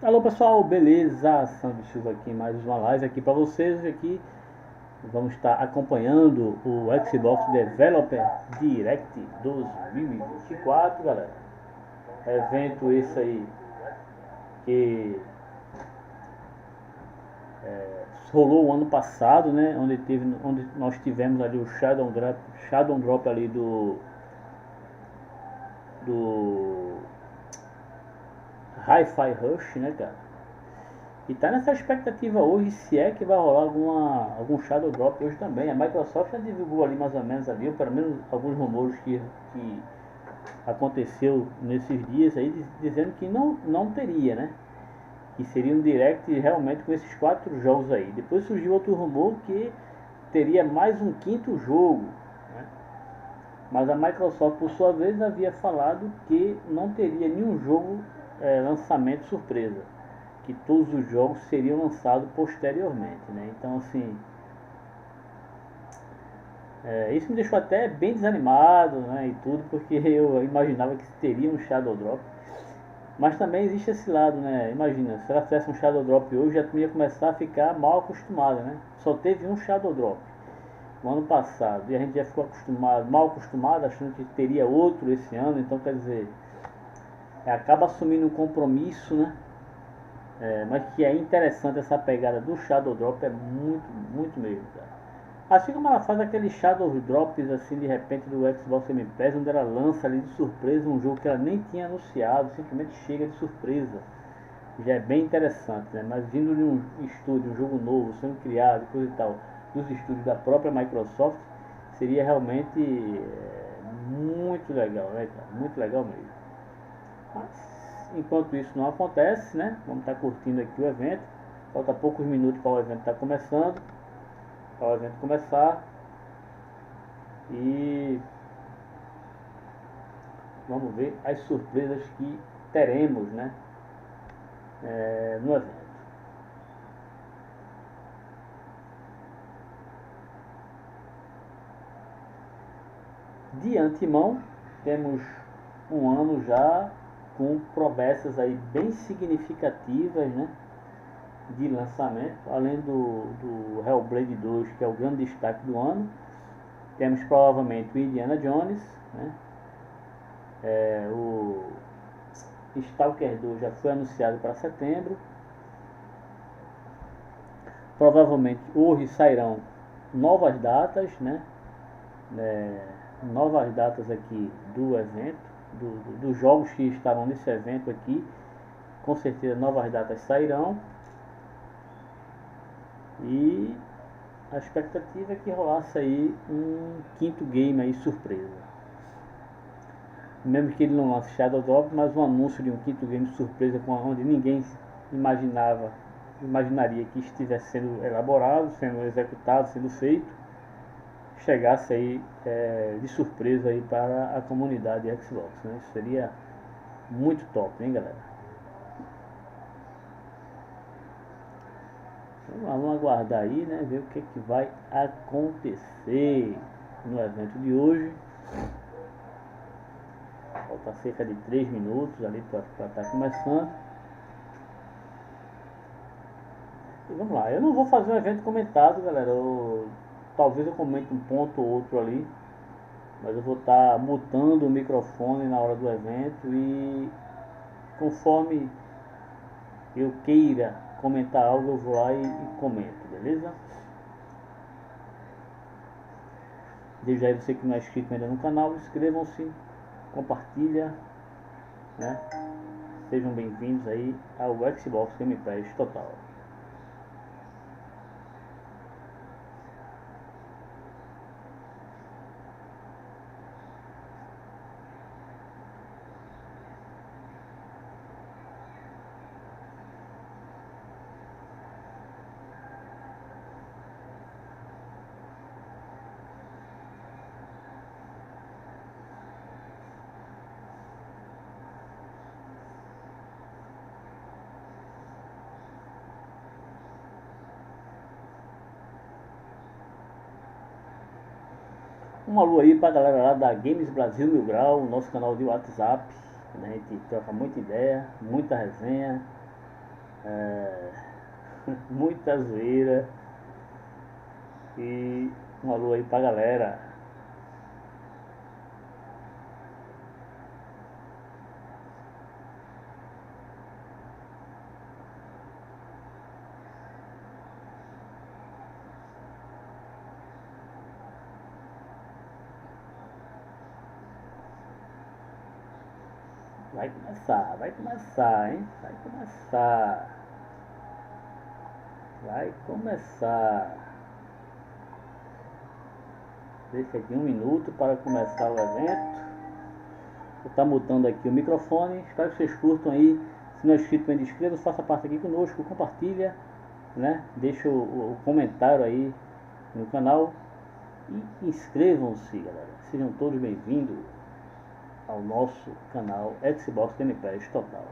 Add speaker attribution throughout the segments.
Speaker 1: Alô pessoal, beleza? Sandro Silva aqui, mais uma live aqui para vocês. Aqui vamos estar acompanhando o Xbox Developer Direct 2024, galera. Evento esse aí que rolou o ano passado, né? Onde nós tivemos ali o Shadow Drop ali do Hi-Fi Rush, né, cara? E tá nessa expectativa hoje, se é que vai rolar algum Shadow Drop hoje também. A Microsoft já divulgou ali mais ou menos ali, ou pelo menos alguns rumores que aconteceu nesses dias aí, dizendo que não teria, né? Que seria um direct realmente com esses 4 jogos aí. Depois surgiu outro rumor que teria mais um quinto jogo, né? Mas a Microsoft, por sua vez, havia falado que não teria nenhum jogo lançamento surpresa, que todos os jogos seriam lançados posteriormente, né? Então assim, isso me deixou até bem desanimado, né, e tudo, porque eu imaginava que teria um Shadow Drop, mas também existe esse lado, né? Imagina, se ela tivesse um Shadow Drop hoje, já ia começar a ficar mal acostumada, né? Só teve um Shadow Drop no ano passado e a gente já ficou mal acostumado, achando que teria outro esse ano, então quer dizer, acaba assumindo um compromisso, né? Mas que é interessante essa pegada do Shadow Drop, é muito, muito mesmo, cara. Assim como ela faz aqueles Shadow Drops assim de repente do Xbox Game Pass, onde ela lança ali de surpresa um jogo que ela nem tinha anunciado, simplesmente chega de surpresa. Já é bem interessante, né? Mas vindo de um estúdio, um jogo novo, sendo criado, coisa e tal, dos estúdios da própria Microsoft, seria realmente muito legal, né, cara? Muito legal mesmo. Mas, enquanto isso não acontece, né? Vamos estar curtindo aqui o evento. Falta poucos minutos para o evento estar começando. Para o evento começar. E vamos ver as surpresas que teremos, né? No evento. De antemão, temos um ano já com promessas aí bem significativas, né? De lançamento, além do Hellblade 2, que é o grande destaque do ano, temos provavelmente o Indiana Jones, né? O Stalker 2 já foi anunciado para setembro. Provavelmente hoje sairão novas datas, né? Novas datas aqui do evento, dos jogos que estarão nesse evento aqui. Com certeza novas datas sairão. E a expectativa é que rolasse aí um quinto game aí surpresa. Mesmo que ele não lance Shadow Drop, mas um anúncio de um quinto game surpresa onde ninguém imaginaria que estivesse sendo elaborado, sendo executado, sendo feito, chegasse aí de surpresa aí para a comunidade Xbox, né? Isso seria muito top, hein, galera? Então, vamos aguardar aí, né? Ver o que vai acontecer no evento de hoje. Falta cerca de 3 minutos ali para estar começando. E vamos lá, eu não vou fazer um evento comentado, galera. Talvez eu comente um ponto ou outro ali, mas eu vou estar mutando o microfone na hora do evento e conforme eu queira comentar algo, eu vou lá e comento, beleza? Desde aí, você que não é inscrito ainda no canal, inscrevam-se, compartilha, né? Sejam bem-vindos aí ao Xbox Game Pass Total. Um alô aí pra galera lá da Games Brasil Mil Grau, nosso canal de WhatsApp, né? A gente troca muita ideia, muita resenha, É, muita zoeira. E um alô aí pra galera. Vai começar, hein? Vai começar. Vai começar. Deixa aqui 1 minuto para começar o evento. Vou estar mutando aqui o microfone. Espero que vocês curtam aí. Se não é inscrito, ainda inscreva, faça parte aqui conosco, compartilha, né? Deixa o comentário aí no canal. E inscrevam-se, galera. Sejam todos bem-vindos ao nosso canal Xbox Game Pass Total.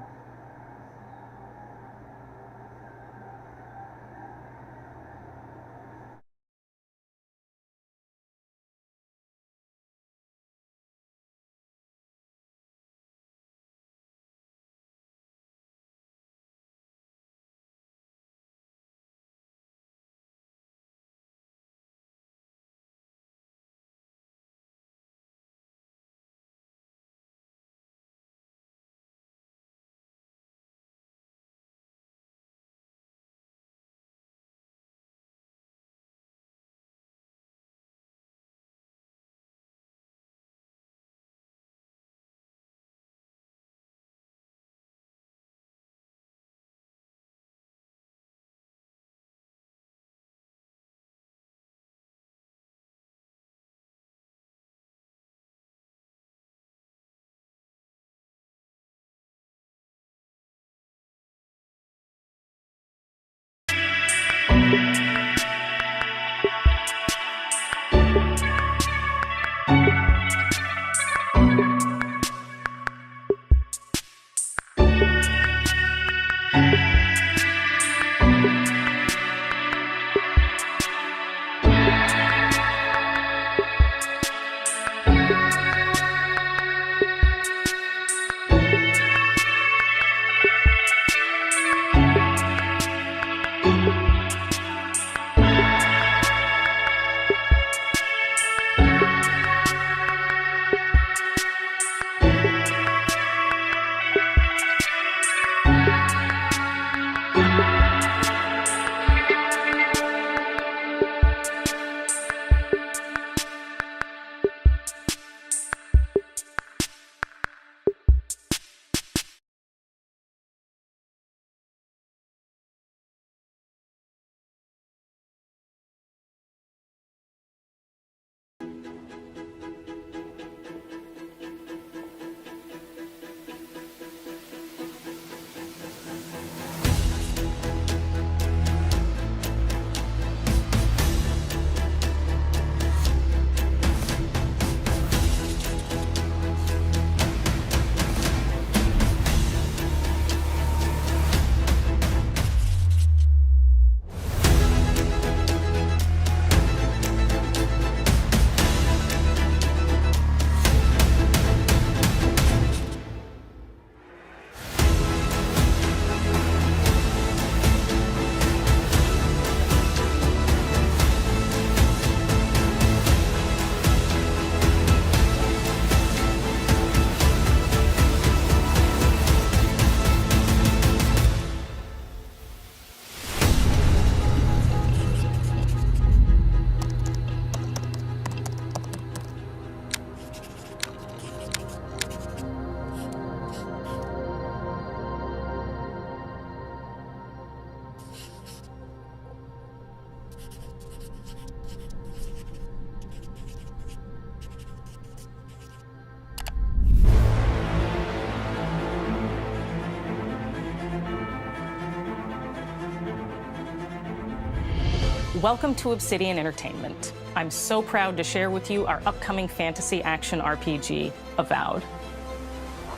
Speaker 2: Welcome to Obsidian Entertainment. I'm so proud to share with you our upcoming fantasy action RPG, Avowed.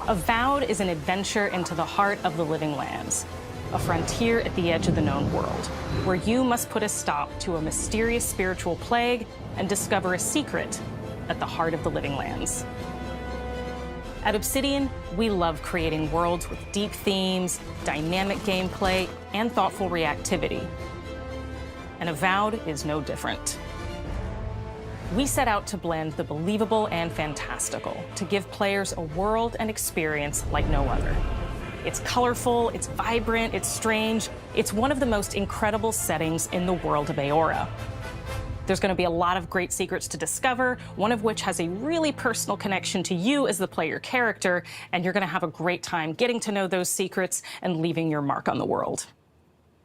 Speaker 2: Avowed is an adventure into the heart of the Living Lands, a frontier at the edge of the known world, where you must put a stop to a mysterious spiritual plague and discover a secret at the heart of the Living Lands. At Obsidian, we love creating worlds with deep themes, dynamic gameplay, and thoughtful reactivity. And Avowed is no different. We set out to blend the believable and fantastical to give players a world and experience like no other. It's colorful, it's vibrant, it's strange. It's one of the most incredible settings in the world of Aora. There's going to be a lot of great secrets to discover, one of which has a really personal connection to you as the player character, and you're going to have a great time getting to know those secrets and leaving your mark on the world.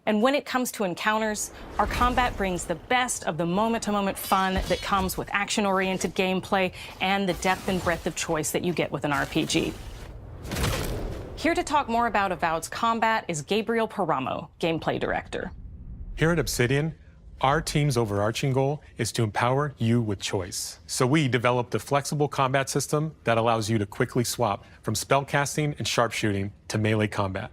Speaker 2: And when it comes to encounters, our combat brings the best of the moment-to-moment fun that comes with action-oriented gameplay and the depth and breadth of choice that you get with an RPG. Here to talk more about Avowed's combat is Gabriel Paramo, Gameplay Director.
Speaker 3: Here at Obsidian, our team's overarching goal is to empower you with choice. So we developed a flexible combat system that allows you to quickly swap from spellcasting and sharpshooting to melee combat.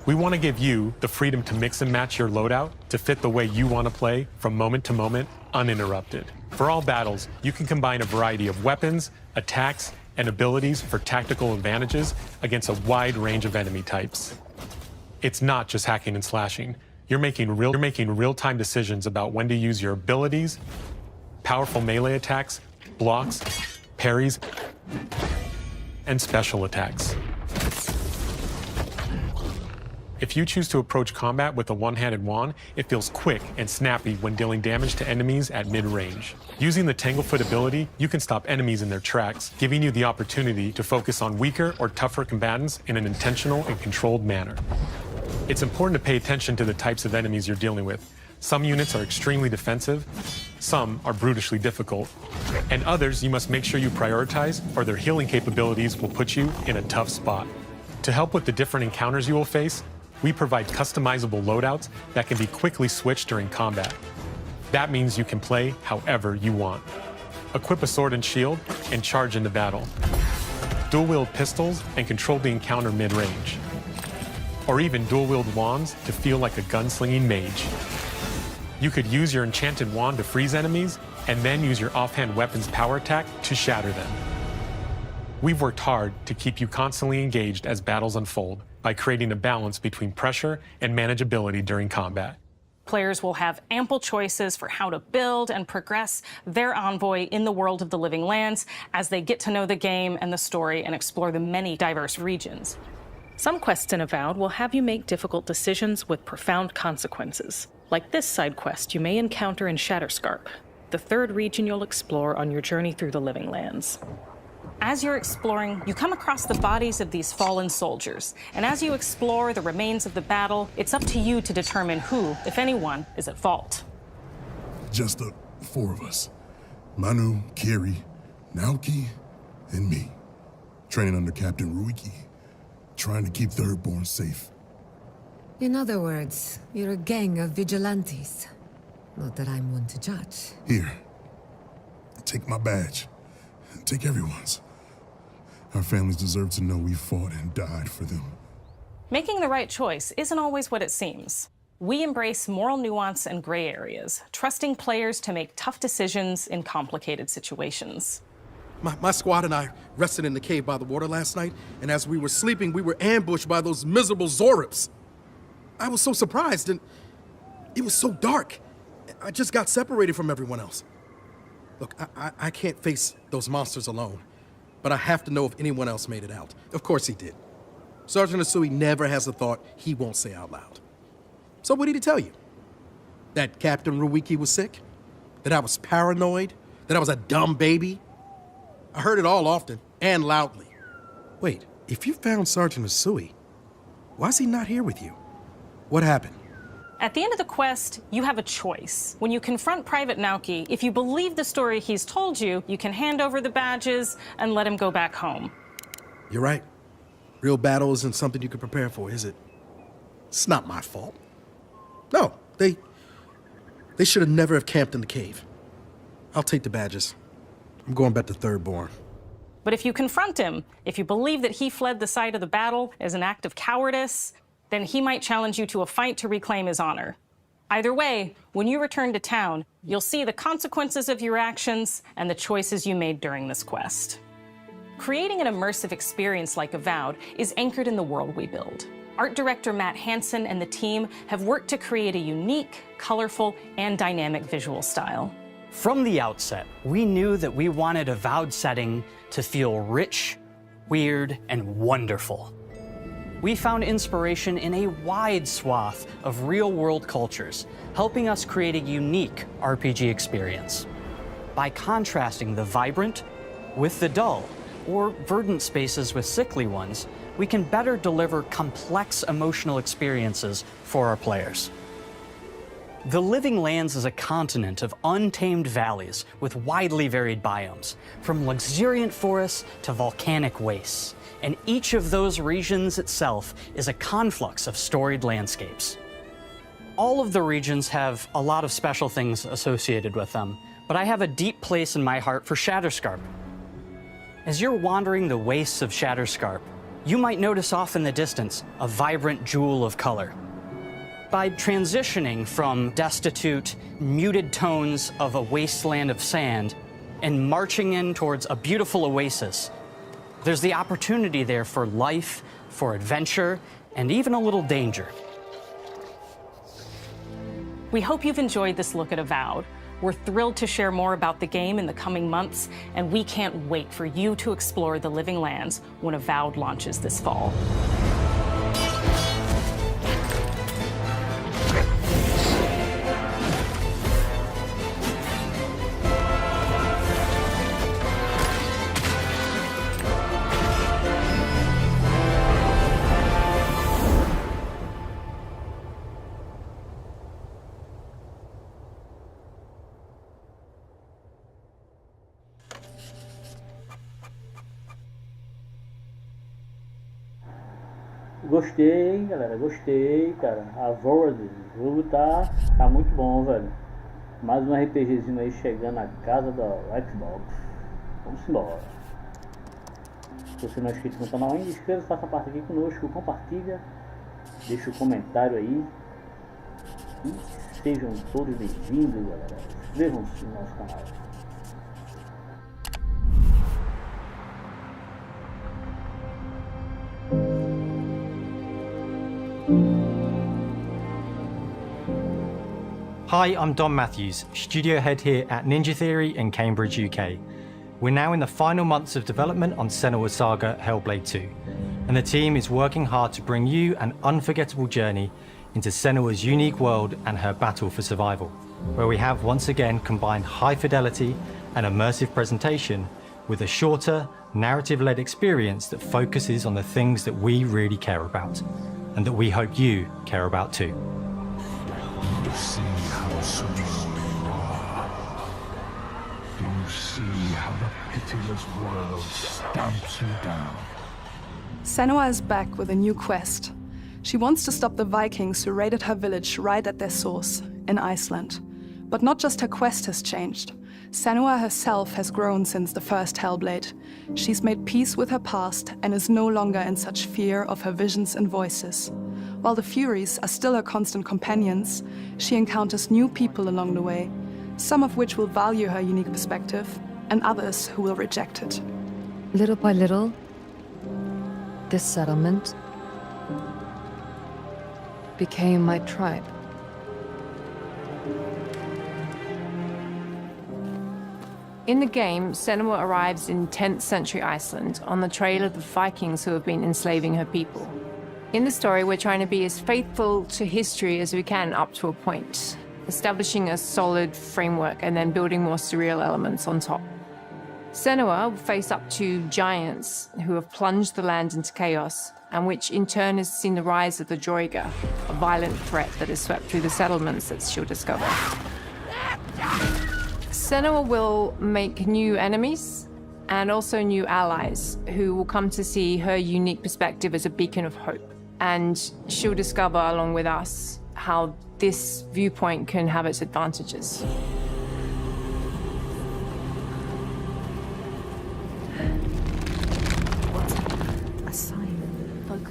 Speaker 3: We want to give you the freedom to mix and match your loadout to fit the way you want to play from moment to moment, uninterrupted. For all battles, you can combine a variety of weapons, attacks, and abilities for tactical advantages against a wide range of enemy types. It's not just hacking and slashing. You're making real-time decisions about when to use your abilities, powerful melee attacks, blocks, parries, and special attacks. If you choose to approach combat with a one-handed wand, it feels quick and snappy when dealing damage to enemies at mid-range. Using the Tanglefoot ability, you can stop enemies in their tracks, giving you the opportunity to focus on weaker or tougher combatants in an intentional and controlled manner. It's important to pay attention to the types of enemies you're dealing with. Some units are extremely defensive, some are brutishly difficult, and others you must make sure you prioritize or their healing capabilities will put you in a tough spot. To help with the different encounters you will face, we provide customizable loadouts that can be quickly switched during combat. That means you can play however you want. Equip a sword and shield and charge into battle. Dual-wield pistols and control the encounter mid-range. Or even dual-wield wands to feel like a gunslinging mage. You could use your enchanted wand to freeze enemies, and then use your offhand weapon's power attack to shatter them. We've worked hard to keep you constantly engaged as battles unfold by creating a balance between pressure and manageability during combat.
Speaker 2: Players will have ample choices for how to build and progress their envoy in the world of the Living Lands as they get to know the game and the story and explore the many diverse regions. Some quests in Avowed will have you make difficult decisions with profound consequences, like this side quest you may encounter in Shatterscarp, the third region you'll explore on your journey through the Living Lands. As you're exploring, you come across the bodies of these fallen soldiers, and as you explore the remains of the battle, it's up to you to determine who, if anyone, is at fault.
Speaker 4: Just the four of us. Manu, Kiri, Naoki, and me. Training under Captain Ruiki. Trying to keep Thirdborn safe.
Speaker 5: In other words, you're a gang of vigilantes. Not that I'm one to judge.
Speaker 4: Here. Take my badge. Take everyone's. Our families deserve to know we fought and died for them.
Speaker 2: Making the right choice isn't always what it seems. We embrace moral nuance and gray areas, trusting players to make tough decisions in complicated situations.
Speaker 6: My squad and I rested in the cave by the water last night, and as we were sleeping, we were ambushed by those miserable Zorips. I was so surprised, and it was so dark. I just got separated from everyone else. Look, I can't face those monsters alone, but I have to know if anyone else made it out. Of course he did. Sergeant Asui never has a thought he won't say out loud. So what did he tell you? That Captain Ruiki was sick? That I was paranoid? That I was a dumb baby? I heard it all often and loudly. Wait, if you found Sergeant Asui, why is he not here with you? What happened?
Speaker 2: At the end of the quest, you have a choice. When you confront Private Naoki, if you believe the story he's told you, you can hand over the badges and let him go back home.
Speaker 6: You're right. Real battle isn't something you can prepare for, is it? It's not my fault. No, they should have never have camped in the cave. I'll take the badges. I'm going back to Thirdborn.
Speaker 2: But if you confront him, if you believe that he fled the site of the battle as an act of cowardice, then he might challenge you to a fight to reclaim his honor. Either way, when you return to town, you'll see the consequences of your actions and the choices you made during this quest. Creating an immersive experience like Avowed is anchored in the world we build. Art director Matt Hansen and the team have worked to create a unique, colorful, and dynamic visual style.
Speaker 7: From the outset, we knew that we wanted Avowed setting to feel rich, weird, and wonderful. We found inspiration in a wide swath of real-world cultures, helping us create a unique RPG experience. By contrasting the vibrant with the dull, or verdant spaces with sickly ones, we can better deliver complex emotional experiences for our players. The Living Lands is a continent of untamed valleys with widely varied biomes, from luxuriant forests to volcanic wastes, and each of those regions itself is a conflux of storied landscapes. All of the regions have a lot of special things associated with them, but I have a deep place in my heart for Shatterscarp. As you're wandering the wastes of Shatterscarp, you might notice off in the distance a vibrant jewel of color. By transitioning from destitute, muted tones of a wasteland of sand and marching in towards a beautiful oasis, there's the opportunity there for life, for adventure, and even a little danger.
Speaker 2: We hope you've enjoyed this look at Avowed. We're thrilled to share more about the game in the coming months, and we can't wait for you to explore the Living Lands when Avowed launches this fall.
Speaker 1: Gostei, galera, gostei, cara. A Void, o jogo tá muito bom, velho. Mais um RPGzinho aí chegando na casa da Xbox. Vamos embora. Se você não é inscrito no canal ainda, inscreva-se, faça parte aqui conosco, compartilha, deixa o comentário aí. E sejam todos bem-vindos, galera. Inscrevam-se no nosso canal.
Speaker 8: Hi, I'm Dom Matthews, studio head here at Ninja Theory in Cambridge, UK. We're now in the final months of development on Senua's Saga Hellblade 2, and the team is working hard to bring you an unforgettable journey into Senua's unique world and her battle for survival, where we have once again combined high fidelity and immersive presentation with a shorter, narrative-led experience that focuses on the things that we really care about, and that we hope you care about too.
Speaker 9: Do you see how strong you are? Do you see how the pitiless world stamps you down?
Speaker 10: Senua is back with a new quest. She wants to stop the Vikings who raided her village right at their source, in Iceland. But not just her quest has changed. Senua herself has grown since the first Hellblade. She's made peace with her past and is no longer in such fear of her visions and voices. While the Furies are still her constant companions, she encounters new people along the way, some of which will value her unique perspective, and others who will reject it.
Speaker 5: Little by little, this settlement became my tribe.
Speaker 11: In the game, Senua arrives in 10th century Iceland on the trail of the Vikings who have been enslaving her people. In the story, we're trying to be as faithful to history as we can up to a point, establishing a solid framework and then building more surreal elements on top. Senua will face up to giants who have plunged the land into chaos, and which in turn has seen the rise of the Droiga, a violent threat that has swept through the settlements that she'll discover. Senua will make new enemies and also new allies who will come to see her unique perspective as a beacon of hope. And she'll discover, along with us, how this viewpoint can have its advantages.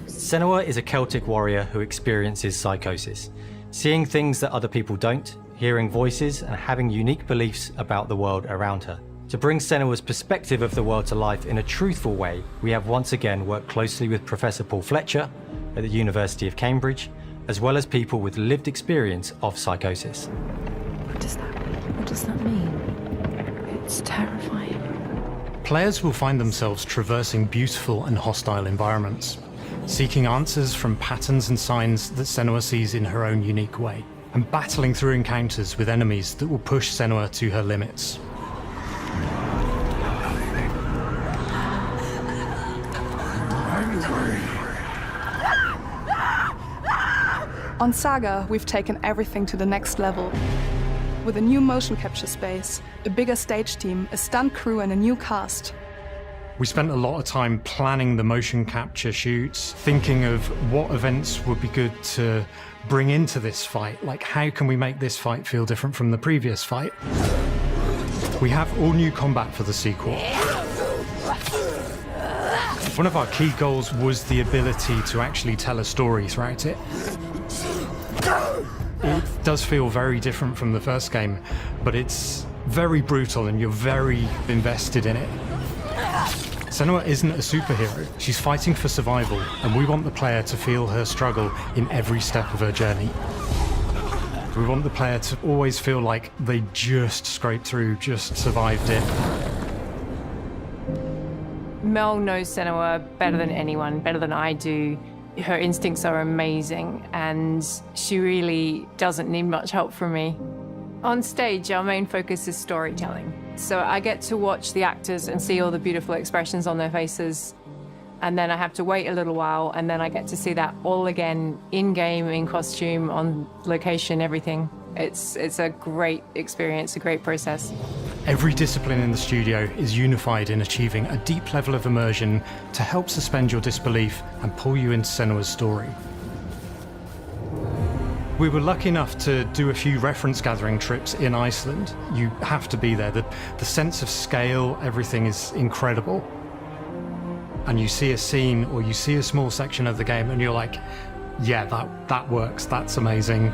Speaker 8: Senua is a Celtic warrior who experiences psychosis, seeing things that other people don't, hearing voices, and having unique beliefs about the world around her. To bring Senua's perspective of the world to life in a truthful way, we have once again worked closely with Professor Paul Fletcher at the University of Cambridge, as well as people with lived experience of psychosis.
Speaker 11: What does that mean? What does that mean? It's terrifying.
Speaker 12: Players will find themselves traversing beautiful and hostile environments, seeking answers from patterns and signs that Senua sees in her own unique way, and battling through encounters with enemies that will push Senua to her limits.
Speaker 10: On Saga, we've taken everything to the next level. With a new motion capture space, a bigger stage team, a stunt crew and a new cast.
Speaker 12: We spent a lot of time planning the motion capture shoots, thinking of what events would be good to bring into this fight. Like, how can we make this fight feel different from the previous fight? We have all new combat for the sequel. One of our key goals was the ability to actually tell a story throughout it. It does feel very different from the first game, but it's very brutal and you're very invested in it. Senua isn't a superhero. She's fighting for survival, and we want the player to feel her struggle in every step of her journey. We want the player to always feel like they just scraped through, just survived it.
Speaker 11: Mel knows Senua better than anyone, better than I do. Her instincts are amazing, and she really doesn't need much help from me. On stage, our main focus is storytelling. So I get to watch the actors and see all the beautiful expressions on their faces, and then I have to wait a little while, and then I get to see that all again, in-game, in costume, on location, everything. It's a great experience, a great process.
Speaker 12: Every discipline in the studio is unified in achieving a deep level of immersion to help suspend your disbelief and pull you into Senua's story. We were lucky enough to do a few reference gathering trips in Iceland. You have to be there. The sense of scale, everything is incredible. And you see a scene or you see a small section of the game and you're like, yeah, that works, that's amazing.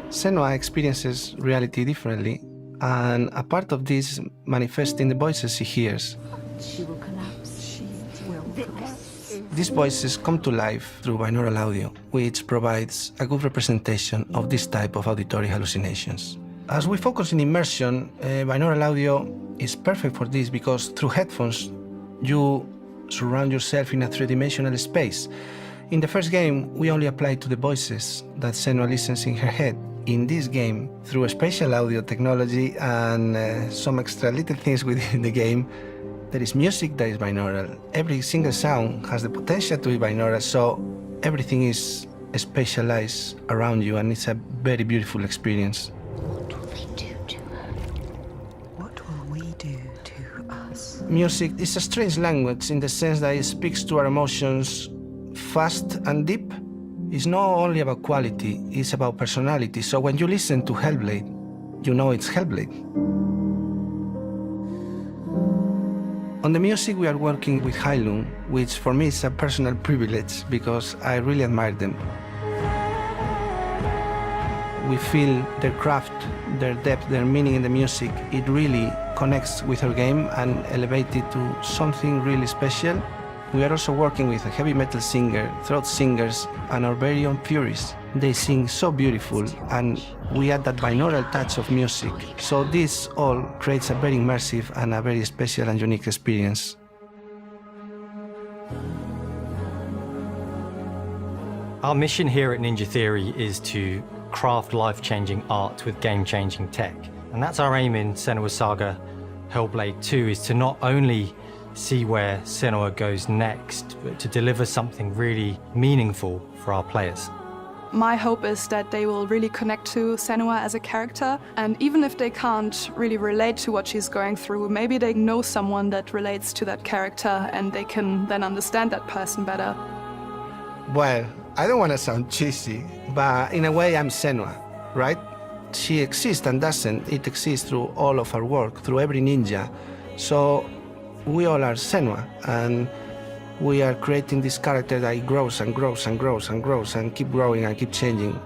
Speaker 13: Senua experiences reality differently, and a part of this manifests in the voices she hears.
Speaker 14: She will collapse. She will collapse.
Speaker 13: These voices come to life through binaural audio, which provides a good representation of this type of auditory hallucinations. As we focus in immersion, binaural audio is perfect for this because through headphones, you surround yourself in a three-dimensional space. In the first game, we only applied to the voices that Senua listens in her head. In this game, through a spatial audio technology and some extra little things within the game, there is music that is binaural. Every single sound has the potential to be binaural, so everything is spatialized around you, and it's a very beautiful experience.
Speaker 14: What will they do to her? What will we do to us?
Speaker 13: Music is a strange language in the sense that it speaks to our emotions fast and deep. It's not only about quality, it's about personality. So when you listen to Hellblade, you know it's Hellblade. On the music, we are working with Heilung, which for me is a personal privilege because I really admire them. We feel their craft, their depth, their meaning in the music. It really connects with our game and elevates it to something really special. We are also working with a heavy metal singer, throat singers, and our very own Furies. They sing so beautiful, and we add that binaural touch of music. So this all creates a very immersive and a very special and unique experience.
Speaker 8: Our mission here at Ninja Theory is to craft life-changing art with game-changing tech. And that's our aim in Senua's Saga Hellblade 2, is to not only see where Senua goes next, but to deliver something really meaningful for our players.
Speaker 10: My hope is that they will really connect to Senua as a character, and even if they can't really relate to what she's going through, maybe they know someone that relates to that character and they can then understand that person better.
Speaker 13: Well, I don't want to sound cheesy, but in a way I'm Senua, right? She exists and doesn't. It exists through all of our work, through every ninja. So we all are Senua, and we are creating this character that grows and grows and grows and grows and keep growing and keep changing.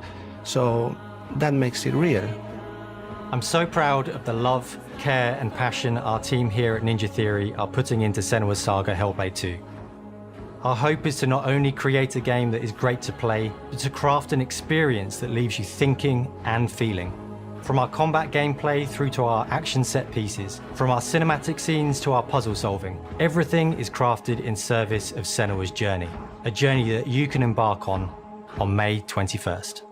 Speaker 13: So that makes it real.
Speaker 8: I'm so proud of the love, care, and passion our team here at Ninja Theory are putting into Senua's Saga Hellblade 2. Our hope is to not only create a game that is great to play, but to craft an experience that leaves you thinking and feeling. From our combat gameplay through to our action set pieces, from our cinematic scenes to our puzzle solving, everything is crafted in service of Senua's journey, a journey that you can embark on May 21st.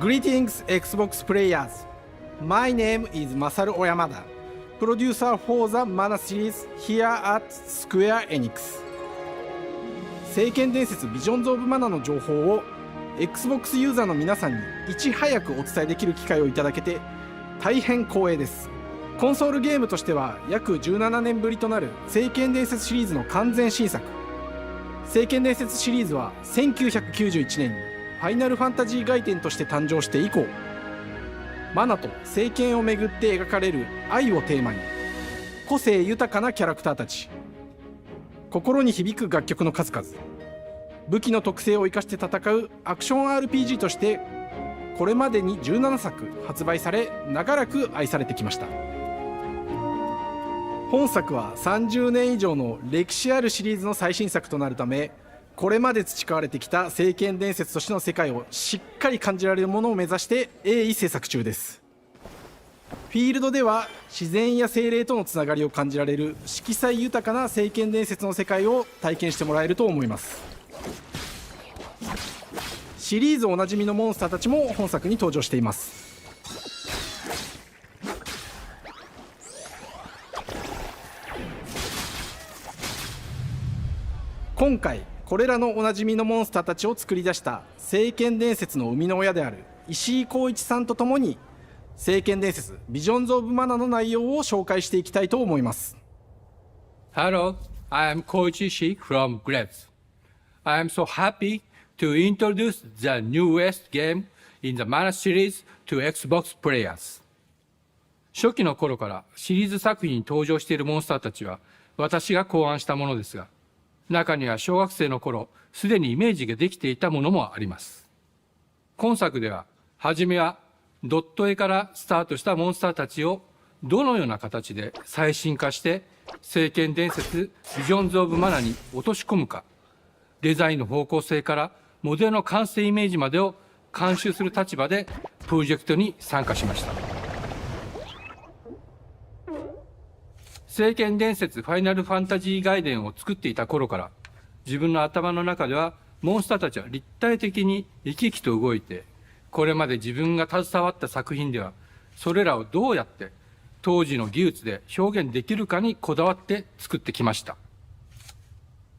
Speaker 15: Greetings, Xbox players. My name is Masaru Oyamada, producer for the Mana series here at Square Enix. 聖剣伝説ビジョンズ・オブ・マナの情報を Xbox ユーザーの皆さんにいち早くお伝えできる機会をいただけて大変光栄です。コンソールゲームとしては約17年ぶりとなる聖剣伝説シリーズの完全新作。聖剣伝説シリーズは1991年にファイナルファンタジー外伝として誕生して以降、マナと聖剣をめぐって描かれる愛をテーマに、個性豊かなキャラクターたち、心に響く楽曲の数々、武器の特性を生かして戦うアクション RPG としてこれまでに17作発売され、長らく愛されてきました。本作は30年以上の歴史あるシリーズの最新作となるため、これまで培われてきた聖剣伝説としての世界をしっかり感じられるものを目指して鋭意制作中です。フィールドでは自然や精霊とのつながりを感じられる色彩豊かな聖剣伝説の世界を体験してもらえると思います。シリーズおなじみのモンスターたちも本作に登場しています。今回これらのおなじみのモンスターたちを作り出した聖剣伝説の生みの親である石井浩一さんとともに、聖剣伝説ビジョンズ・オブ・マナの内容を紹介していきたいと思います。
Speaker 16: Hello, I am Koichi Ishii from Grevs. I am so happy to introduce the newest game in the Mana series to Xbox players. 初期の頃からシリーズ作品に登場しているモンスターたちは私が考案したものですが、中には小学生の頃すでにイメージができていたものもあります。今作では初めはドット絵からスタートしたモンスターたちをどのような形で最新化して聖剣伝説ビジョンズ・オブ・マナに落とし込むか、デザインの方向性からモデルの完成イメージまでを監修する立場でプロジェクトに参加しました。聖剣伝説ファイナルファンタジー外伝を作っていた頃から、自分の頭の中ではモンスターたちは立体的に生き生きと動いて、これまで自分が携わった作品ではそれらをどうやって当時の技術で表現できるかにこだわって作ってきました。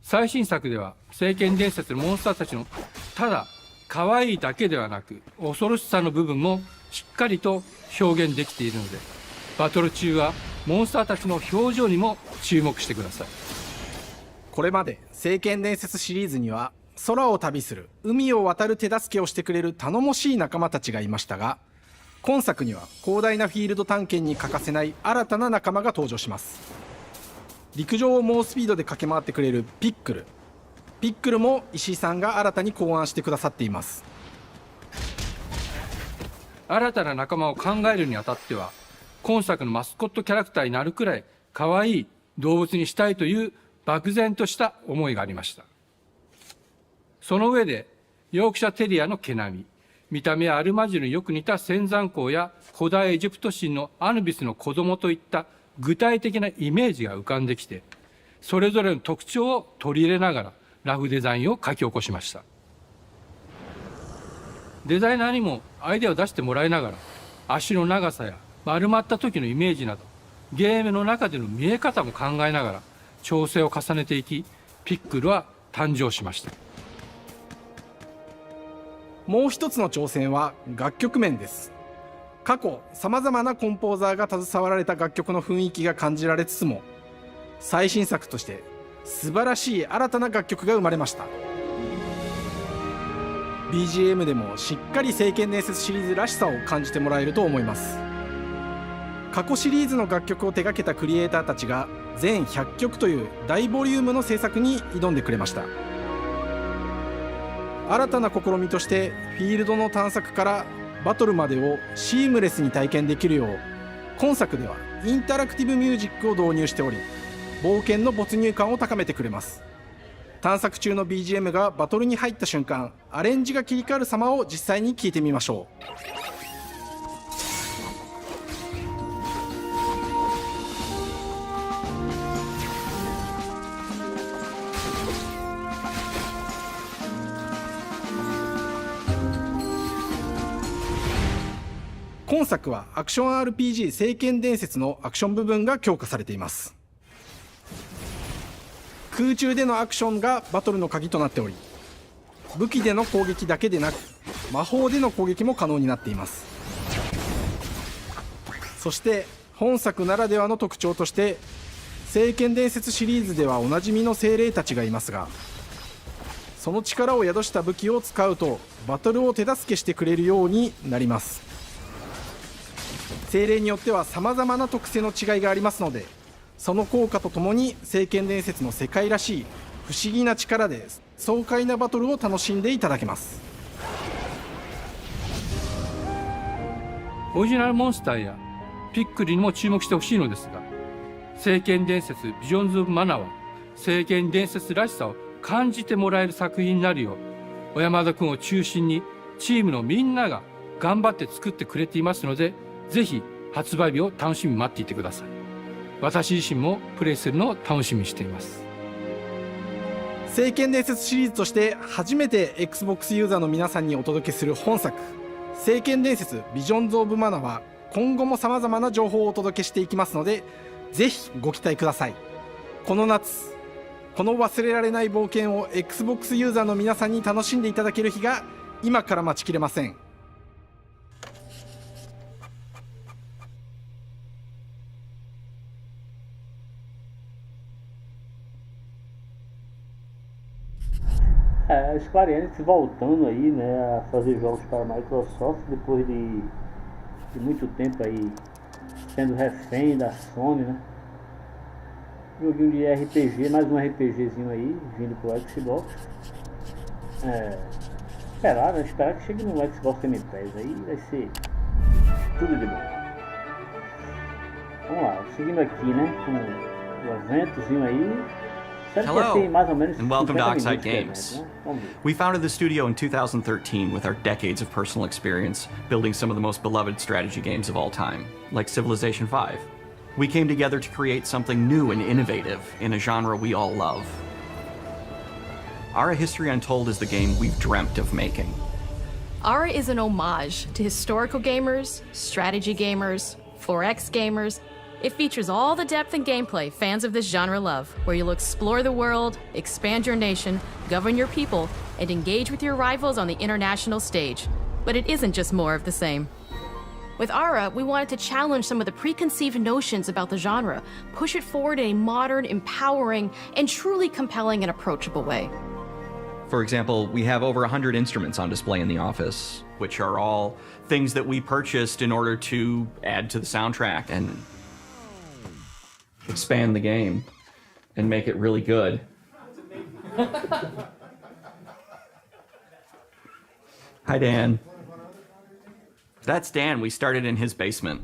Speaker 16: 最新作では聖剣伝説のモンスターたちのただ可愛いだけではなく恐ろしさの部分もしっかりと表現できているので、バトル中はモンスターたちの表情にも注目してください。
Speaker 15: これまで聖剣伝説シリーズには空を旅する、海を渡る手助けをしてくれる頼もしい仲間たちがいましたが、今作には広大なフィールド探検に欠かせない新たな仲間が登場します。陸上を猛スピードで駆け回ってくれるピックル。ピックルも石井さんが新たに考案してくださっています。
Speaker 16: 新たな仲間を考えるにあたっては、今作のマスコットキャラクターになるくらい可愛い動物にしたいという漠然とした思いがありました。その上でヨークシャテリアの毛並み、見た目はアルマジルによく似た仙山港や古代エジプト神のアヌビスの子供といった具体的なイメージが浮かんできて、それぞれの特徴を取り入れながらラフデザインを書き起こしました。デザイナーにもアイデアを出してもらいながら、足の長さや丸まった時のイメージなど、ゲームの中での見え方も考えながら調整を重ねていき、ピックルは誕生しました。
Speaker 15: もう一つの挑戦は楽曲面です。過去さまざまなコンポーザーが携わられた楽曲の雰囲気が感じられつつも、最新作として素晴らしい新たな楽曲が生まれました。 BGM でもしっかり聖剣伝説シリーズらしさを感じてもらえると思います。過去シリーズの楽曲を手掛けたクリエイターたちが全100曲という大ボリュームの制作に挑んでくれました。新たな試みとしてフィールドの探索からバトルまでをシームレスに体験できるよう、今作ではインタラクティブミュージックを導入しており、冒険の没入感を高めてくれます。探索中の BGM がバトルに入った瞬間、アレンジが切り替わる様を実際に聞いてみましょう。今作はアクション RPG 聖剣伝説のアクション部分が強化されています。空中でのアクションがバトルの鍵となっており、武器での攻撃だけでなく魔法での攻撃も可能になっています。そして本作ならではの特徴として、聖剣伝説シリーズではおなじみの精霊たちがいますが、その力を宿した武器を使うとバトルを手助けしてくれるようになります。精霊によっては様々な特性の違いがありますので、その効果とともに聖剣伝説の世界らしい不思議な力で爽快なバトルを楽しんでいただけます。
Speaker 16: オリジナルモンスターやピックリにも注目してほしいのですが、聖剣伝説ビジョンズ・オブ・マナーは聖剣伝説らしさを感じてもらえる作品になるよう、小山田君を中心にチームのみんなが頑張って作ってくれていますので、ぜひ発売日を楽しみに待っていてください。私自身もプレイするのを楽しみにしています。
Speaker 15: 聖剣伝説シリーズとして初めて Xbox ユーザーの皆さんにお届けする本作、聖剣伝説ビジョンズ・オブ・マナは今後もさまざまな情報をお届けしていきますので、ぜひご期待ください。この夏、この忘れられない冒険を Xbox ユーザーの皆さんに楽しんでいただける日が今から待ちきれません。
Speaker 1: A Square Enix voltando aí, né, a fazer jogos para a Microsoft depois de muito tempo aí sendo refém da Sony, né? Joguinho de RPG, mais um RPGzinho aí, vindo pro Xbox. Esperar, né? Esperar que chegue no Xbox Game Pass aí, vai ser tudo de bom. Vamos lá, seguindo aqui, né, com o eventozinho aí.
Speaker 17: Hello, and welcome to Oxide Games. We founded the studio in 2013 with our decades of personal experience building some of the most beloved strategy games of all time, like Civilization V. We came together to create something new and innovative in a genre we all love. Ara History Untold is the game we've dreamt of making.
Speaker 18: Ara is an homage to historical gamers, strategy gamers, 4X gamers. It features all the depth and gameplay fans of this genre love, where you'll explore the world, expand your nation, govern your people, and engage with your rivals on the international stage. But it isn't just more of the same. With Ara, we wanted to challenge some of the preconceived notions about the genre, push it forward in a modern, empowering, and truly compelling and approachable way.
Speaker 17: For example, we have over 100 instruments on display in the office, which are all things that we purchased in order to add to the soundtrack and expand the game and make it really good. Hi, Dan. That's Dan. We started in his basement.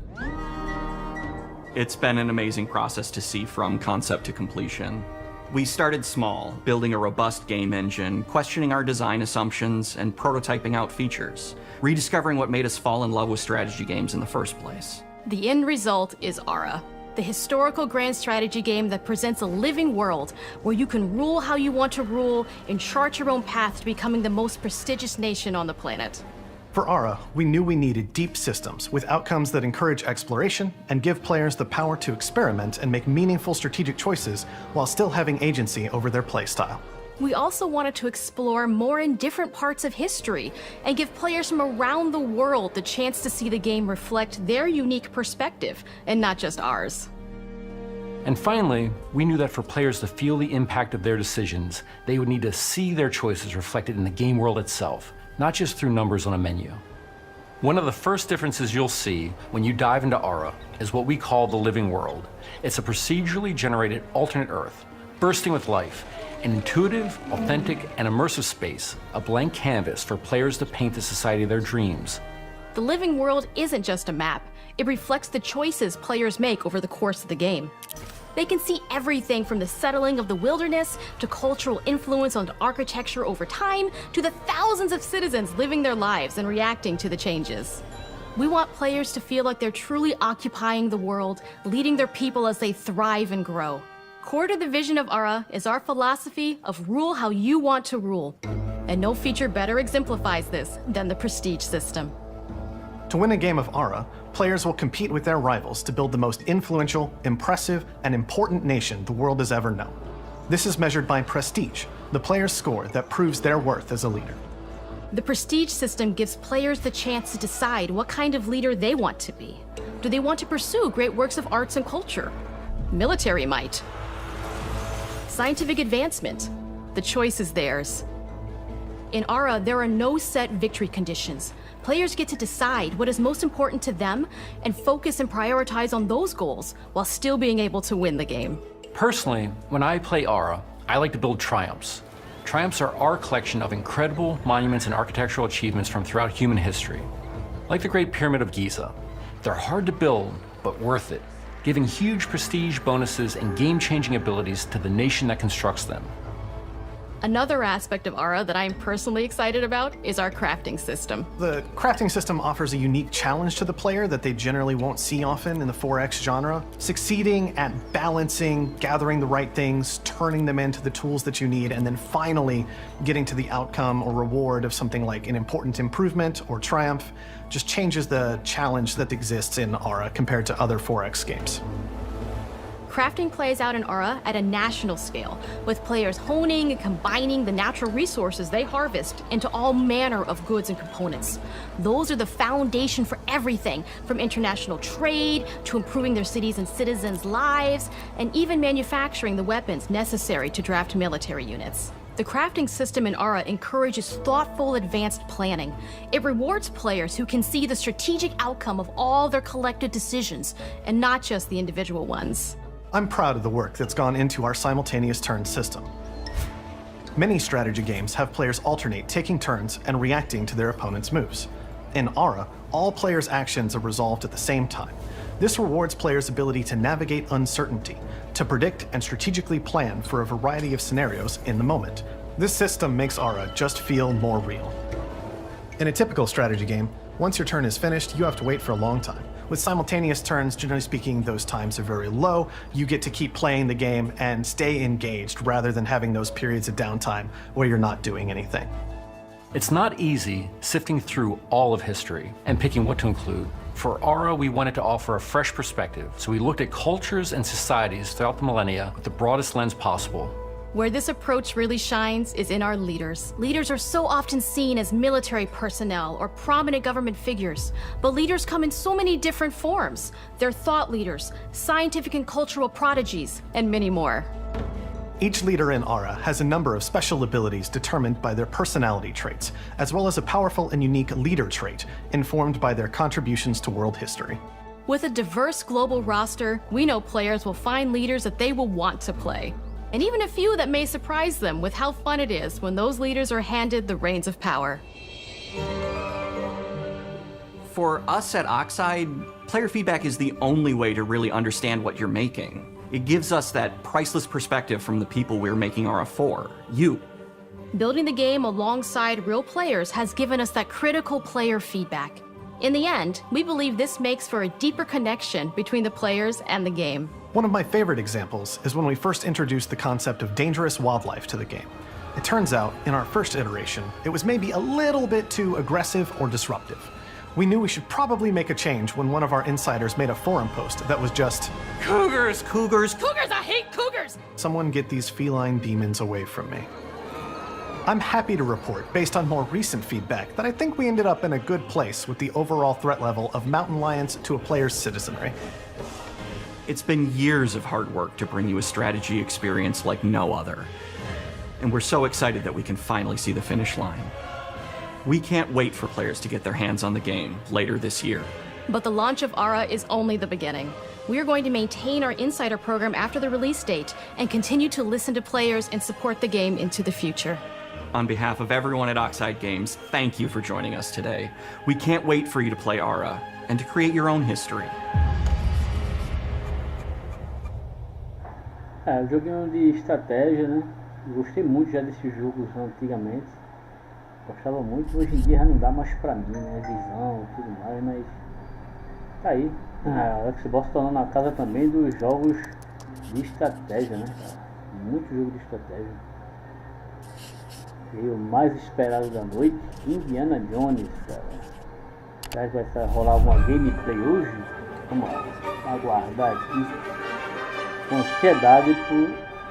Speaker 17: It's been an amazing process to see from concept to completion. We started small, building a robust game engine, questioning our design assumptions, and prototyping out features, rediscovering what made us fall in love with strategy games in the first place.
Speaker 18: The end result is Ara. the historical grand strategy game that presents a living world where you can rule how you want to rule and chart your own path to becoming the most prestigious nation on the planet.
Speaker 19: For Ara, we knew we needed deep systems with outcomes that encourage exploration and give players the power to experiment and make meaningful strategic choices while still having agency over their playstyle.
Speaker 18: We also wanted to explore more in different parts of history and give players from around the world the chance to see the game reflect their unique perspective and not just ours.
Speaker 20: And finally, we knew that for players to feel the impact of their decisions, they would need to see their choices reflected in the game world itself, not just through numbers on a menu. One of the first differences you'll see when you dive into Ara is what we call the living world. It's a procedurally generated alternate Earth, bursting with life, an intuitive, authentic, and immersive space, a blank canvas for players to paint the society of their dreams.
Speaker 18: The living world isn't just a map. It reflects the choices players make over the course of the game. They can see everything from the settling of the wilderness to cultural influence on architecture over time to the thousands of citizens living their lives and reacting to the changes. We want players to feel like they're truly occupying the world, leading their people as they thrive and grow. Core to the vision of Ara is our philosophy of rule how you want to rule. And no feature better exemplifies this than the prestige system.
Speaker 19: To win a game of Ara, players will compete with their rivals to build the most influential, impressive, and important nation the world has ever known. This is measured by prestige, the player's score that proves their worth as a leader.
Speaker 18: The prestige system gives players the chance to decide what kind of leader they want to be. Do they want to pursue great works of arts and culture? Military might? Scientific advancement? The choice is theirs. In Ara, there are no set victory conditions. Players get to decide what is most important to them and focus and prioritize on those goals while still being able to win the game.
Speaker 20: Personally, when I play Ara, I like to build triumphs. Triumphs are our collection of incredible monuments and architectural achievements from throughout human history. Like the Great Pyramid of Giza. They're hard to build, but worth it, giving huge prestige bonuses and game-changing abilities to the nation that constructs them.
Speaker 18: Another aspect of Ara that I'm personally excited about is our crafting system.
Speaker 19: The crafting system offers a unique challenge to the player that they generally won't see often in the 4X genre. Succeeding at balancing, gathering the right things, turning them into the tools that you need, and then finally getting to the outcome or reward of something like an important improvement or triumph just changes the challenge that exists in Ara compared to other 4X games.
Speaker 18: Crafting plays out in Ara at a national scale, with players honing and combining the natural resources they harvest into all manner of goods and components. Those are the foundation for everything, from international trade to improving their cities and citizens' lives, and even manufacturing the weapons necessary to draft military units. The crafting system in Ara encourages thoughtful, advanced planning. It rewards players who can see the strategic outcome of all their collective decisions, and not just the individual ones.
Speaker 19: I'm proud of the work that's gone into our simultaneous turn system. Many strategy games have players alternate taking turns and reacting to their opponent's moves. In Ara, all players' actions are resolved at the same time. This rewards players' ability to navigate uncertainty, to predict and strategically plan for a variety of scenarios in the moment. This system makes Ara just feel more real. In a typical strategy game, once your turn is finished, you have to wait for a long time. With simultaneous turns, generally speaking, those times are very low. You get to keep playing the game and stay engaged rather than having those periods of downtime where you're not doing anything.
Speaker 20: It's not easy sifting through all of history and picking what to include. For Ara, we wanted to offer a fresh perspective, so we looked at cultures and societies throughout the millennia with the broadest lens possible.
Speaker 18: Where this approach really shines is in our leaders. Leaders are so often seen as military personnel or prominent government figures, but leaders come in so many different forms. They're thought leaders, scientific and cultural prodigies, and many more.
Speaker 19: Each leader in Ara has a number of special abilities determined by their personality traits, as well as a powerful and unique leader trait informed by their contributions to world history.
Speaker 18: With a diverse global roster, we know players will find leaders that they will want to play. And even a few that may surprise them with how fun it is when those leaders are handed the reins of power.
Speaker 17: For us at Oxide, player feedback is the only way to really understand what you're making. It gives us that priceless perspective from the people we're making Ara for, you.
Speaker 18: Building the game alongside real players has given us that critical player feedback. In the end, we believe this makes for a deeper connection between the players and the game.
Speaker 19: One of my favorite examples is when we first introduced the concept of dangerous wildlife to the game. It turns out, in our first iteration, it was maybe a little bit too aggressive or disruptive. We knew we should probably make a change when one of our insiders made a forum post that was just,
Speaker 7: "Cougars, cougars,
Speaker 18: Cougars, I hate cougars!
Speaker 19: someone get these feline demons away from me. I'm happy to report, based on more recent feedback, that I think we ended up in a good place with the overall threat level of mountain lions to a player's citizenry.
Speaker 17: It's been years of hard work to bring you a strategy experience like no other. And we're so excited that we can finally see the finish line. We can't wait for players to get their hands on the game later this year.
Speaker 18: But the launch of ARA is only the beginning. We are going to maintain our insider program after the release date and continue to listen to players and support the game into the future.
Speaker 17: On behalf of everyone at Oxide Games, thank you for joining us today. We can't wait for you to play ARA and to create your own history.
Speaker 1: O joguinho de estratégia, né? Gostei muito já desses jogos antigamente. Gostava muito. Hoje em dia já não dá mais pra mim, né? Visão e tudo mais, mas tá aí. A Xbox tornando a casa também dos jogos de estratégia, né? Muito jogo de estratégia. E o mais esperado da noite, Indiana Jones, cara. Será que vai rolar alguma gameplay hoje? Vamos aguardar aqui com ansiedade por...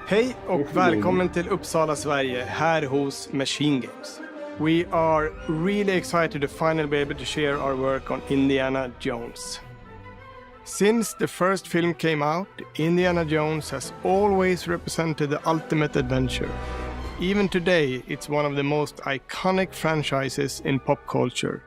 Speaker 15: Hej och välkommen till Uppsala, Sverige, här hos Machine Games. We are really excited to finally be able to share our work on Indiana Jones. Since the first film came out, Indiana Jones has always represented the ultimate adventure. Even today, it's one of the most iconic franchises in pop culture.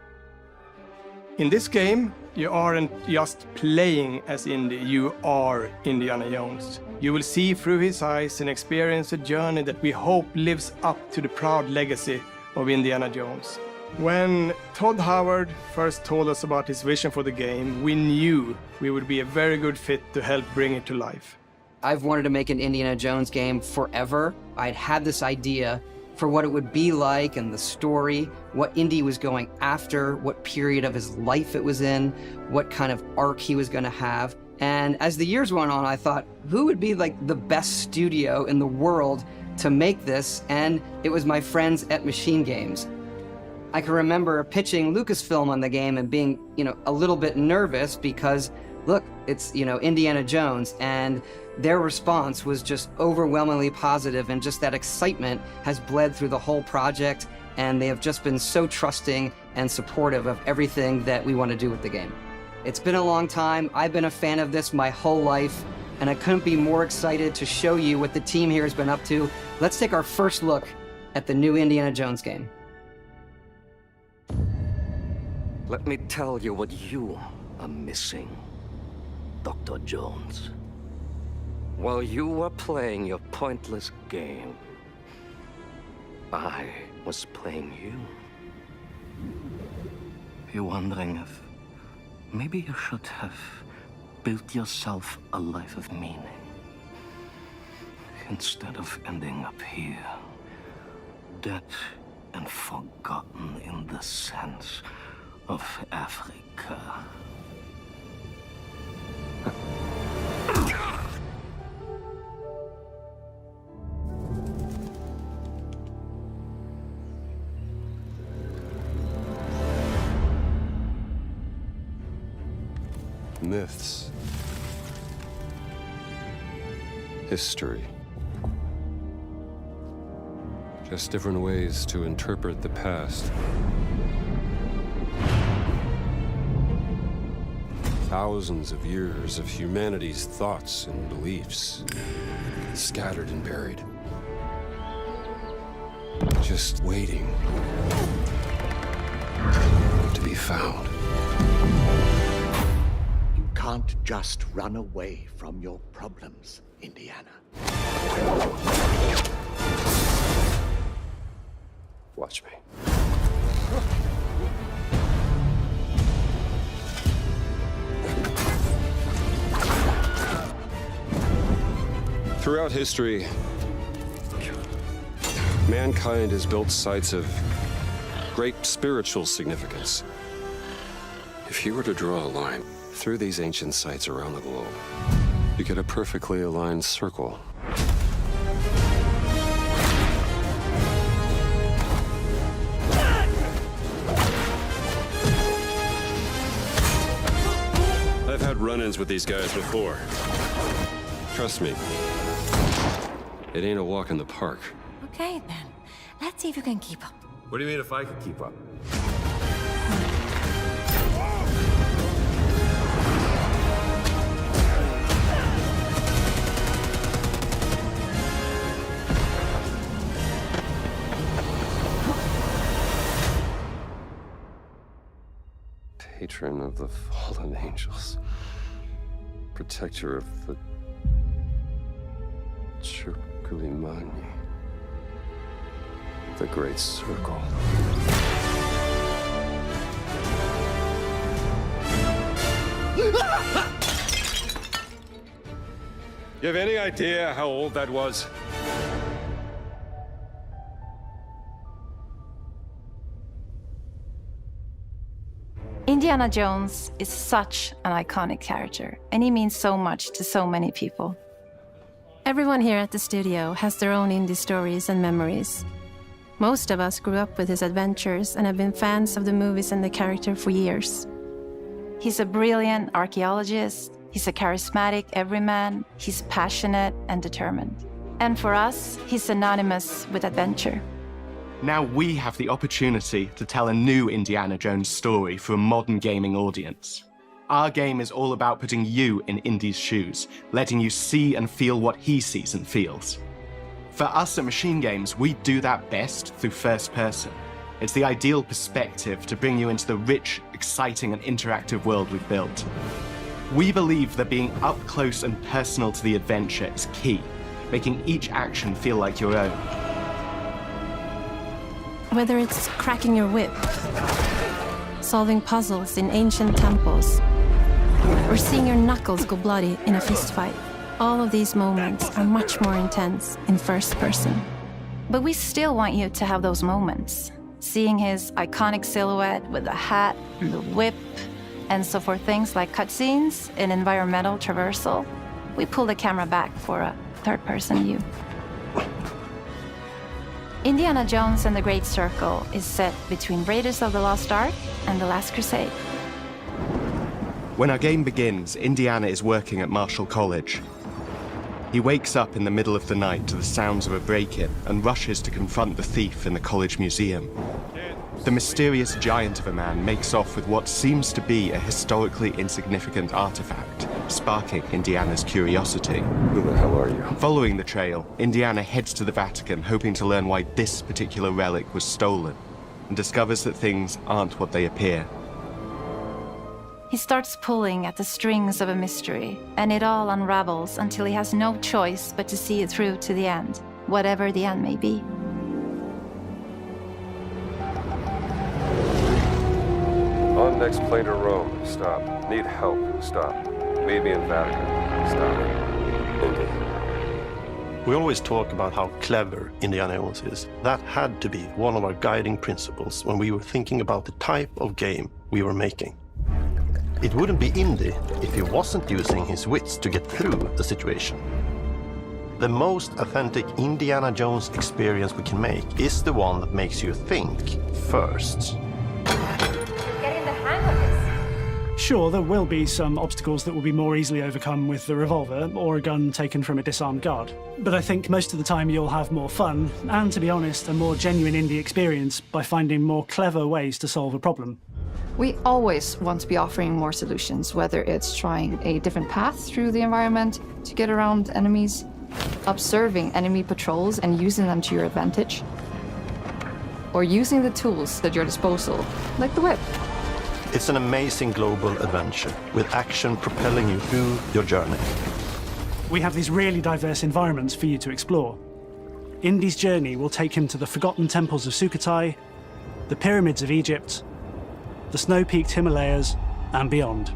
Speaker 15: In this game, you aren't just playing as Indy, you are Indiana Jones. You will see through his eyes and experience a journey that we hope lives up to the proud legacy of Indiana Jones. When Todd Howard first told us about his vision for the game, we knew we would be a very good fit to help bring it to life.
Speaker 2: I've wanted to make an Indiana Jones game forever. I'd had this idea for what it would be like and the story, what Indy was going after, what period of his life it was in, what kind of arc he was going to have. And as the years went on, I thought, who would be like the best studio in the world to make this? And it was my friends at Machine Games. I can remember pitching Lucasfilm on the game and being, a little bit nervous because, look, it's, Indiana Jones, and their response was just overwhelmingly positive, and just that excitement has bled through the whole project, and they have just been so trusting and supportive of everything that we want to do with the game. It's been a long time. I've been a fan of this my whole life, and I couldn't be more excited to show you what the team here has been up to. Let's take our first look at the new Indiana Jones game.
Speaker 21: Let me tell you what you are missing, Dr. Jones. While you were playing your pointless game, I was playing you. You're wondering if maybe you should have built yourself a life of meaning instead of ending up here, dead and forgotten in the sense of Africa.
Speaker 22: Myths, history, just different ways to interpret the past. Thousands of years of humanity's thoughts and beliefs, scattered and buried, just waiting to be found.
Speaker 23: Can't just run away from your problems, Indiana.
Speaker 22: Watch me. Throughout history, mankind has built sites of great spiritual significance. If you were to draw a line through these ancient sites around the globe, you get a perfectly aligned circle. I've had run-ins with these guys before. Trust me, it ain't a walk in the park.
Speaker 3: Okay, then. Let's see if you can keep up.
Speaker 22: What do you mean if I can keep up? Patron of the fallen angels. Protector of the Circulimani. The Great Circle. You have any idea how old that was?
Speaker 11: Indiana Jones is such an iconic character, and he means so much to so many people.
Speaker 3: Everyone here at the studio has their own indie stories and memories. Most of us grew up with his adventures and have been fans of the movies and the character for years.
Speaker 11: He's a brilliant archaeologist, he's a charismatic everyman, he's passionate and determined. And for us, he's synonymous with adventure.
Speaker 4: Now we have the opportunity to tell a new Indiana Jones story for a modern gaming audience. Our game is all about putting you in Indy's shoes, letting you see and feel what he sees and feels. For us at Machine Games, we do that best through first person. It's the ideal perspective to bring you into the rich, exciting and interactive world we've built. We believe that being up close and personal to the adventure is key, making each action feel like your own.
Speaker 3: Whether it's cracking your whip, solving puzzles in ancient temples, or seeing your knuckles go bloody in a fistfight, all of these moments are much more intense in first person.
Speaker 11: But we still want you to have those moments. Seeing his iconic silhouette with the hat and the whip, and so for things like cutscenes and environmental traversal, we pull the camera back for a third-person view. Indiana Jones and the Great Circle is set between Raiders of the Lost Ark and The Last Crusade.
Speaker 4: When our game begins, Indiana is working at Marshall College. He wakes up in the middle of the night to the sounds of a break-in and rushes to confront the thief in the college museum. The mysterious giant of a man makes off with what seems to be a historically insignificant artifact, sparking Indiana's curiosity.
Speaker 22: Who the hell are you?
Speaker 4: Following the trail, Indiana heads to the Vatican, hoping to learn why this particular relic was stolen, and discovers that things aren't what they appear.
Speaker 11: He starts pulling at the strings of a mystery, and it all unravels until he has no choice but to see it through to the end, whatever the end may be.
Speaker 22: On next plane to Rome. Stop. Need help. Stop. Meet me in Vatican. Stop. Indy.
Speaker 6: We always talk about how clever Indiana Jones is. That had to be one of our guiding principles when we were thinking about the type of game we were making. It wouldn't be Indy if he wasn't using his wits to get through the situation. The most authentic Indiana Jones experience we can make is the one that makes you think first.
Speaker 24: Getting the hang of this. Sure, there will be some obstacles that will be more easily overcome with the revolver or a gun taken from a disarmed guard. But I think most of the time you'll have more fun, and to be honest, a more genuine indie experience by finding more clever ways to solve a problem.
Speaker 10: We always want to be offering more solutions, whether it's trying a different path through the environment to get around enemies, observing enemy patrols and using them to your advantage, or using the tools at your disposal, like the whip.
Speaker 6: It's an amazing global adventure, with action propelling you through your journey.
Speaker 24: We have these really diverse environments for you to explore. Indy's journey will take him to the forgotten temples of Sukhothai, the pyramids of Egypt, the snow-peaked Himalayas, and beyond.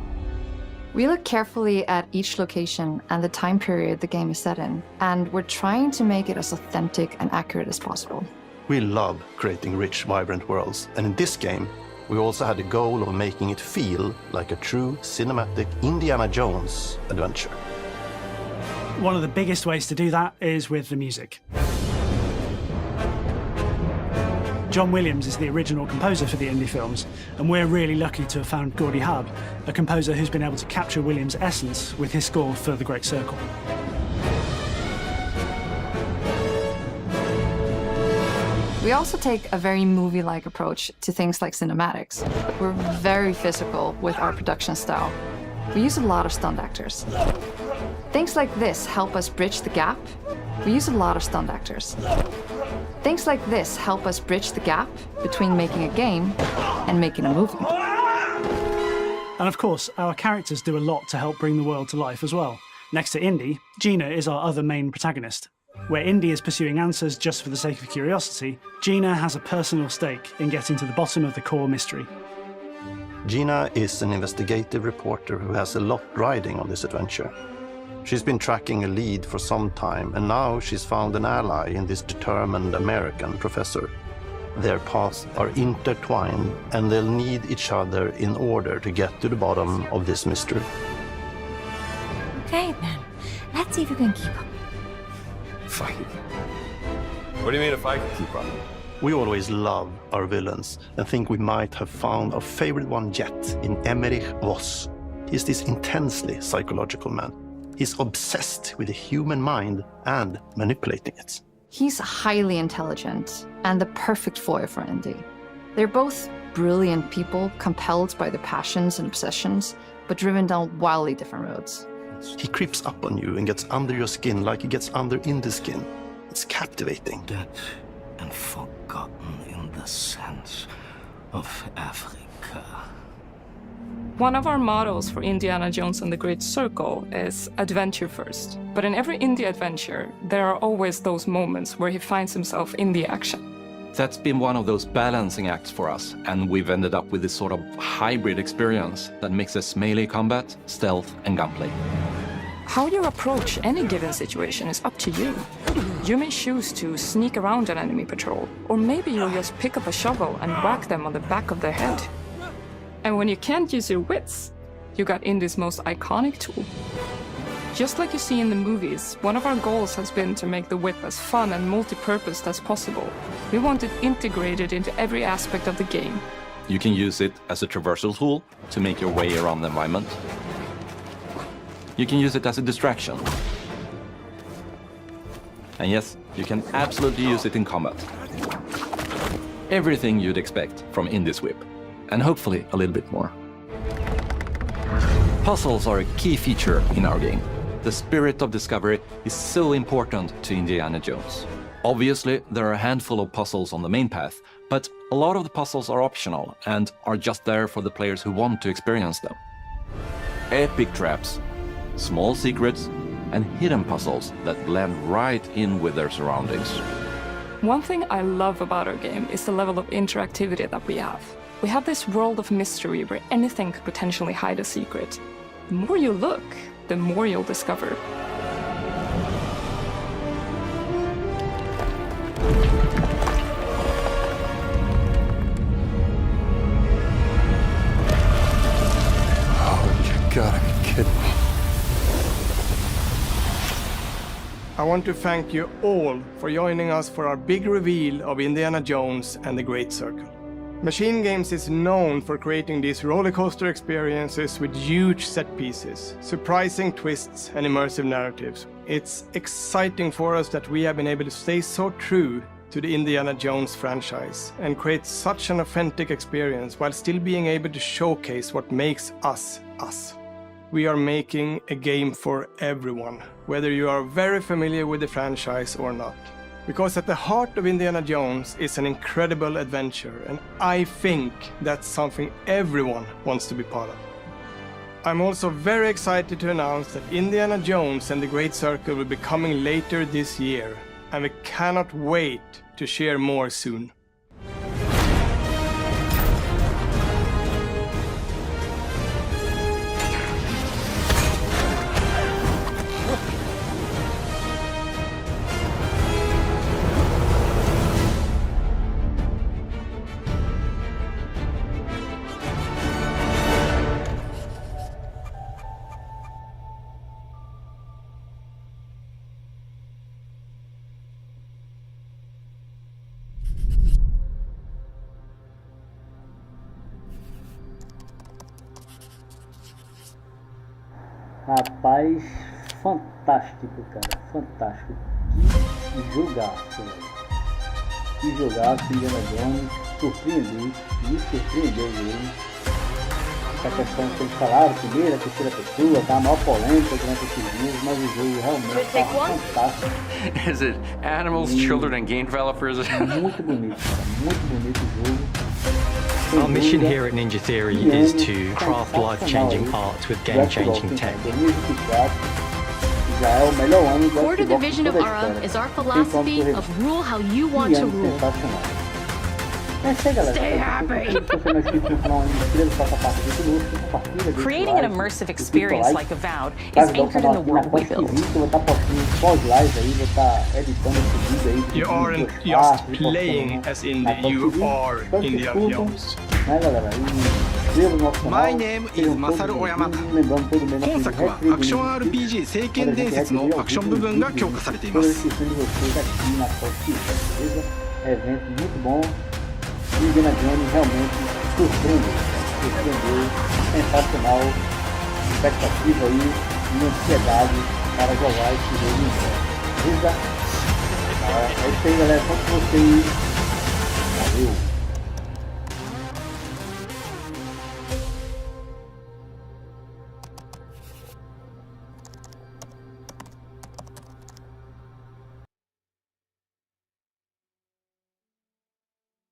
Speaker 10: We look carefully at each location and the time period the game is set in, and we're trying to make it as authentic and accurate as possible.
Speaker 6: We love creating rich, vibrant worlds, and in this game, We also had the goal of making it feel like a true cinematic Indiana Jones adventure.
Speaker 24: One of the biggest ways to do that is with the music. John Williams is the original composer for the indie films, and we're really lucky to have found Gordy Hub, a composer who's been able to capture Williams' essence with his score for The Great Circle.
Speaker 5: We also take a very movie-like approach to things like cinematics. We're very physical with our production style. We use a lot of stunt actors. Things like this help us bridge the gap. We use a lot of stunt actors. Things like this help us bridge the gap between making a game and making a movie.
Speaker 24: And of course, our characters do a lot to help bring the world to life as well. Next to Indy, Gina is our other main protagonist. Where Indy is pursuing answers just for the sake of curiosity, Gina has a personal stake in getting to the bottom of the core mystery.
Speaker 6: Gina is an investigative reporter who has a lot riding on this adventure. She's been tracking a lead for some time, and now she's found an ally in this determined American professor. Their paths are intertwined, and they'll need each other in order to get to the bottom of this mystery.
Speaker 9: Okay, then. Let's see if we can keep up.
Speaker 22: Fine. What do you mean if I can keep up?
Speaker 6: We always love our villains and think we might have found our favorite one yet in Emmerich Voss. He's this intensely psychological man. He's obsessed with the human mind and manipulating it.
Speaker 5: He's highly intelligent and the perfect foil for Indy. They're both brilliant people, compelled by their passions and obsessions, but driven down wildly different roads.
Speaker 6: He creeps up on you and gets under your skin like he gets under Indy's skin. It's captivating.
Speaker 21: Dead and forgotten in the sense of Africa.
Speaker 12: One of our mottos for Indiana Jones and the Great Circle is adventure first. But in every indie adventure, there are always those moments where he finds himself in the action.
Speaker 20: That's been one of those balancing acts for us, and we've ended up with this sort of hybrid experience that mixes melee combat, stealth, and gunplay.
Speaker 12: How you approach any given situation is up to you. You may choose to sneak around an enemy patrol, or maybe you'll just pick up a shovel and whack them on the back of their head. And when you can't use your wits, you got Indy's most iconic tool. Just like you see in the movies, one of our goals has been to make the whip as fun and multi-purposed as possible. We want it integrated into every aspect of the game.
Speaker 20: You can use it as a traversal tool to make your way around the environment. You can use it as a distraction. And yes, you can absolutely use it in combat. Everything you'd expect from Indy's whip. And hopefully a little bit more. Puzzles are a key feature in our game. The spirit of discovery is so important to Indiana Jones. Obviously, there are a handful of puzzles on the main path, but a lot of the puzzles are optional and are just there for the players who want to experience them. Epic traps, small secrets, and hidden puzzles that blend right in with their surroundings.
Speaker 12: One thing I love about our game is the level of interactivity that we have. We have this world of mystery where anything could potentially hide a secret. The more you look, the more you'll discover.
Speaker 22: Oh, you gotta be kidding me.
Speaker 15: I want to thank you all for joining us for our big reveal of Indiana Jones and the Great Circle. Machine Games is known for creating these rollercoaster experiences with huge set pieces, surprising twists, and immersive narratives. It's exciting for us that we have been able to stay so true to the Indiana Jones franchise and create such an authentic experience while still being able to showcase what makes us us. We are making a game for everyone, whether you are very familiar with the franchise or not. Because at the heart of Indiana Jones is an incredible adventure, and I think that's something everyone wants to be part of. I'm also very excited to announce that Indiana Jones and the Great Circle will be coming later this year, and we cannot wait to share more soon.
Speaker 1: Rapaz, fantástico, cara. Fantástico. Que jogaço, velho. Que jogaço, Indiana Jones. Surpreendente. Me surpreendeu ele. Essa questão que eles falaram, primeira, terceira pessoa, tá a maior polêmica durante esses dias, mas o jogo realmente tá fantástico.
Speaker 8: Is it animals, children, and game developers?
Speaker 1: Muito bonito, cara. Muito bonito o jogo.
Speaker 13: Our mission here at Ninja Theory is to craft life-changing art with game-changing tech.
Speaker 18: Core to the vision of Aura is our philosophy of rule how you want to rule.
Speaker 1: Stay happy!
Speaker 2: Creating an immersive experience like Avowed is anchored in the world we built.
Speaker 14: You aren't just playing as indie, you are Indiana Jones.
Speaker 15: My name is Masaru Oyamada. 本作はアクション RPG 聖剣伝説のアクション部分が強化されています。
Speaker 1: Indiana Jones realmente surpreendeu, sensacional, expectativa aí e ansiedade para jogar esse jogo em breve. É isso aí, galera, quanto vocês, valeu!